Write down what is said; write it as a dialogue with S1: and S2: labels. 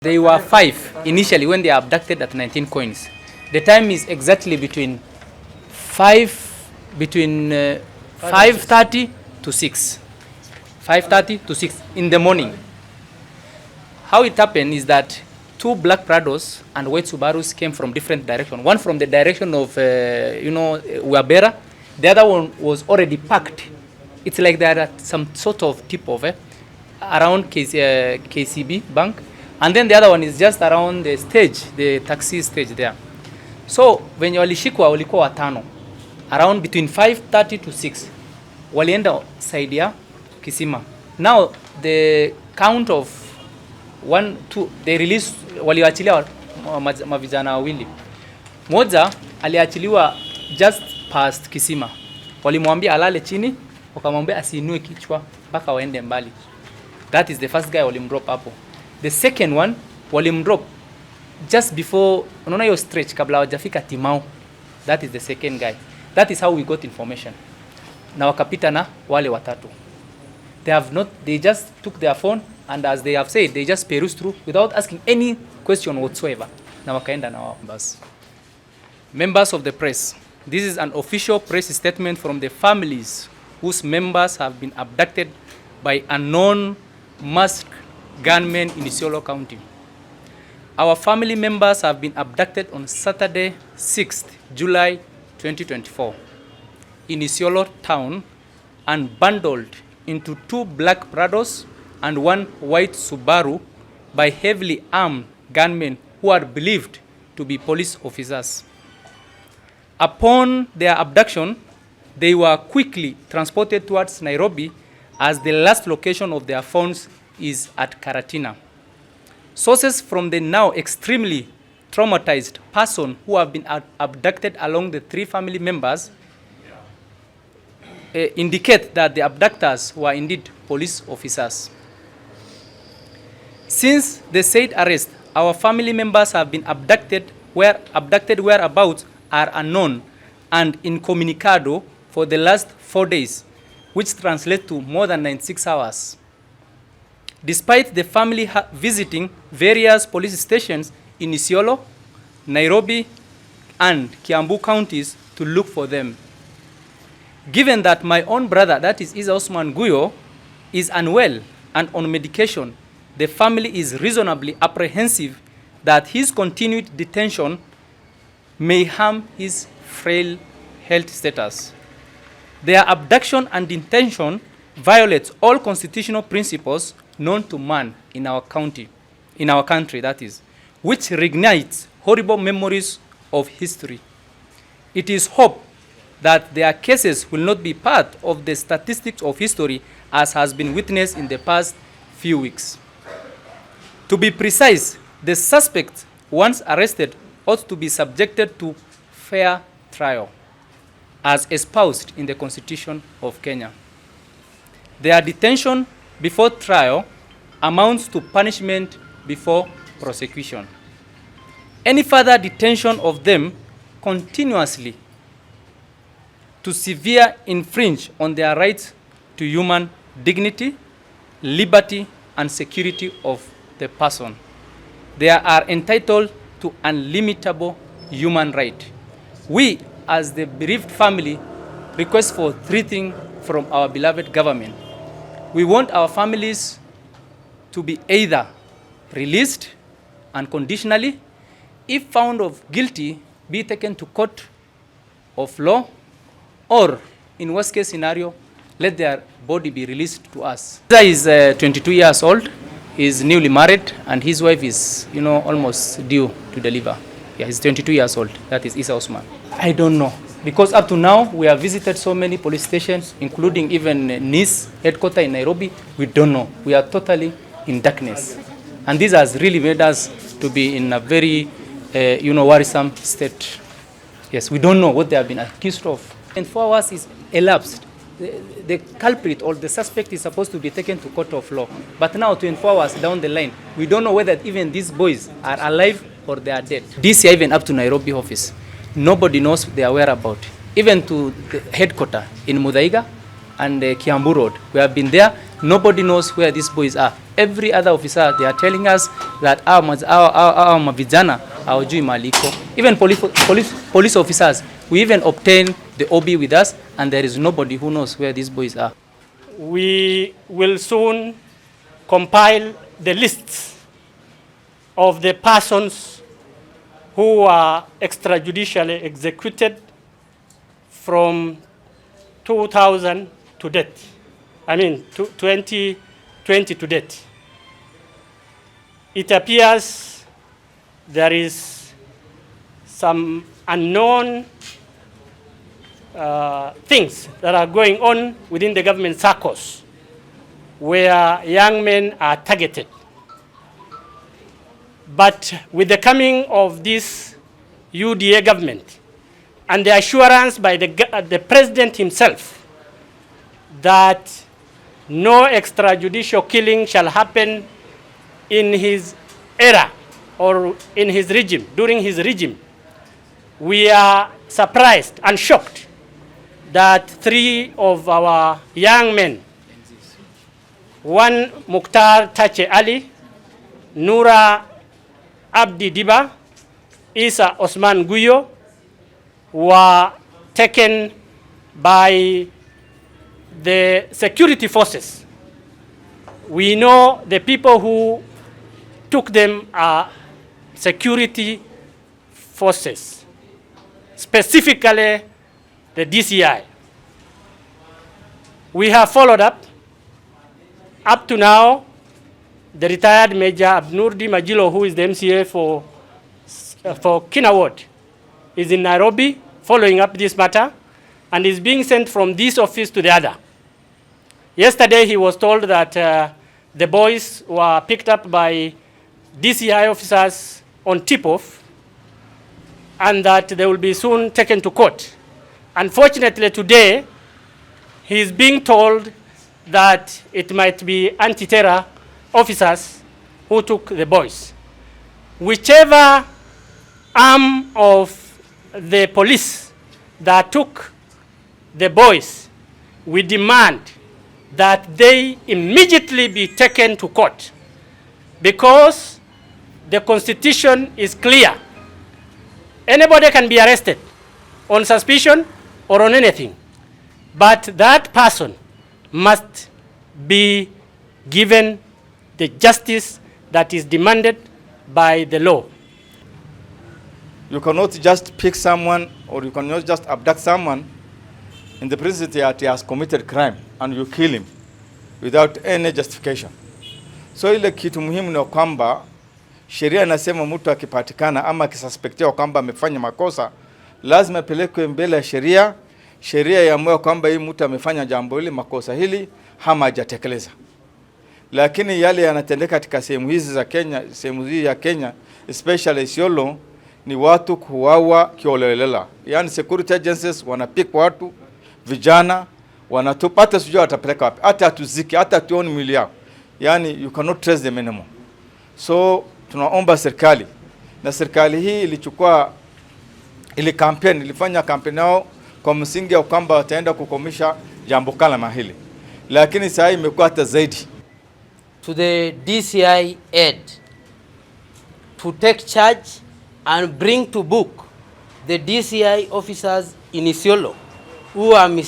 S1: They were 5 initially when they are abducted at 19 coins. The time is exactly between 5:30 to 6. 5:30 to 6 in the morning. How it happened is that 2 black Prados and white Subarus came from different directions. One from the direction of, Uabera. The other one was already parked. It's like they had some sort of tip of around KCB Bank. And then the other one is just around the stage, the taxi stage there. So when walishikwa walikuwa watano, around between 5:30 to 6, walienda side ya Kisima. Now the count of 1, 2, they release, waliachilia mavijana wawili. Moja aliachiliwa just past Kisima. Walimwambia alale chini, wakamwambia asiinue kichwa mpaka waende mbali. That is the first guy walimdrop hapo. The second one walimdrop just before, unaona hiyo stretch kabla hawajafika Timau. That is the second guy. That is how we got information. Na wakapita na wale watatu. They just took their phone and as they have said, they just perused through without asking any question whatsoever. Na wakaenda na wao basi. Members of the press. This is an official press statement from the families whose members have been abducted by unknown masked gunmen in Isiolo County. Our family members have been abducted on Saturday, 6th July 2024 in Isiolo town and bundled into 2 black Prados and 1 white Subaru by heavily armed gunmen who are believed to be police officers. Upon their abduction, they were quickly transported towards Nairobi as the last location of their phones is at Karatina. Sources from the now extremely traumatized person who have been abducted along the 3 family members indicate that the abductors were indeed police officers. Since the said arrest, our family members have been abducted whereabouts are unknown and incommunicado for the last 4 days, which translates to more than 96 hours. Despite the family visiting various police stations in Isiolo, Nairobi, and Kiambu counties to look for them. Given that my own brother, that is Isa Osman Guyo, is unwell and on medication, the family is reasonably apprehensive that his continued detention may harm his frail health status. Their abduction and detention violates all constitutional principles known to man in our country, that is, which reignites horrible memories of history. It is hoped that their cases will not be part of the statistics of history as has been witnessed in the past few weeks. To be precise, the suspects, once arrested, ought to be subjected to fair trial, as espoused in the Constitution of Kenya. Their detention before trial amounts to punishment before prosecution. Any further detention of them continuously to severe infringe on their rights to human dignity, liberty, and security of the person. They are entitled to unlimitable human right. We, as the bereaved family, request for 3 things from our beloved government. We want our families to be either released unconditionally, if found of guilty, be taken to court of law, or in worst case scenario, let their body be released to us. Isa is 22 years old, is newly married, and his wife is, almost due to deliver. Yeah, he's 22 years old. That is Isa Osman. I don't know. Because up to now, we have visited so many police stations, including even NIS headquarters in Nairobi. We don't know. We are totally in darkness. And this has really made us to be in a very, worrisome state. Yes, we don't know what they have been accused of. And 4 hours is elapsed. The culprit or the suspect is supposed to be taken to court of law. But now, 24 hours down the line, we don't know whether even these boys are alive or they are dead. This year, even up to Nairobi office, nobody knows their whereabouts. Even to the headquarters in Muthaiga and Kiambu Road. We have been there. Nobody knows where these boys are. Every other officer, they are telling us that our mavijana hawajui maliko. Even police officers, we even obtain the OB with us, and there is nobody who knows where these boys are.
S2: We will soon compile the lists of the persons who are extrajudicially executed from 2000 to date. 2020 to date. It appears there is some unknown things that are going on within the government circles where young men are targeted. But with the coming of this UDA government and the assurance by the president himself that no extrajudicial killing shall happen in his era or in his regime, during his regime, we are surprised and shocked that 3 of our young men, one Mukhtar Tache Ali, Nura Abdi Diba, Isa Osman Guyo, were taken by the security forces. We know the people who took them are security forces, specifically the DCI. We have followed up to now. The retired Major Abnurdi Majilo, who is the MCA for Kinaward, is in Nairobi following up this matter and is being sent from this office to the other. Yesterday he was told that the boys were picked up by DCI officers on tip-off and that they will be soon taken to court. Unfortunately today he is being told that it might be anti-terror officers who took the boys. Whichever arm of the police that took the boys, we demand that they immediately be taken to court, because the Constitution is clear. Anybody can be arrested on suspicion or on anything, but that person must be given the justice that is demanded by the law.
S3: You cannot just pick someone, or you cannot just abduct someone in the presence that he has committed crime and you kill him without any justification. So ile kitu muhimu ni kwamba sheria inasema mtu akipatikana ama akisuspektiwa kwamba amefanya makosa lazima apelekwe mbele ya sheria. Sheria iamue kwamba hii mtu amefanya jambo hili, makosa hili, ama hajatekeleza. Lakini yale yanatendeka katika sehemu hizi za Kenya, sehemu hizi ya Kenya, especially Isiolo, ni watu kuuawa kiolelela. Yani security agencies wanapick watu, vijana, wanatupata sijua watapeleka wapi. Hata hatuziki, hata tuoni mwili yao. Yani you cannot trace them anymore. So tunaomba serikali, na serikali hii ilichukua ilifanya campaign yao kwa msingi ya kwamba wataenda kukomisha jambo kama hili. Lakini sasa imekuwa hata zaidi.
S4: To the DCI head to take charge and bring to book the DCI officers in Isiolo who are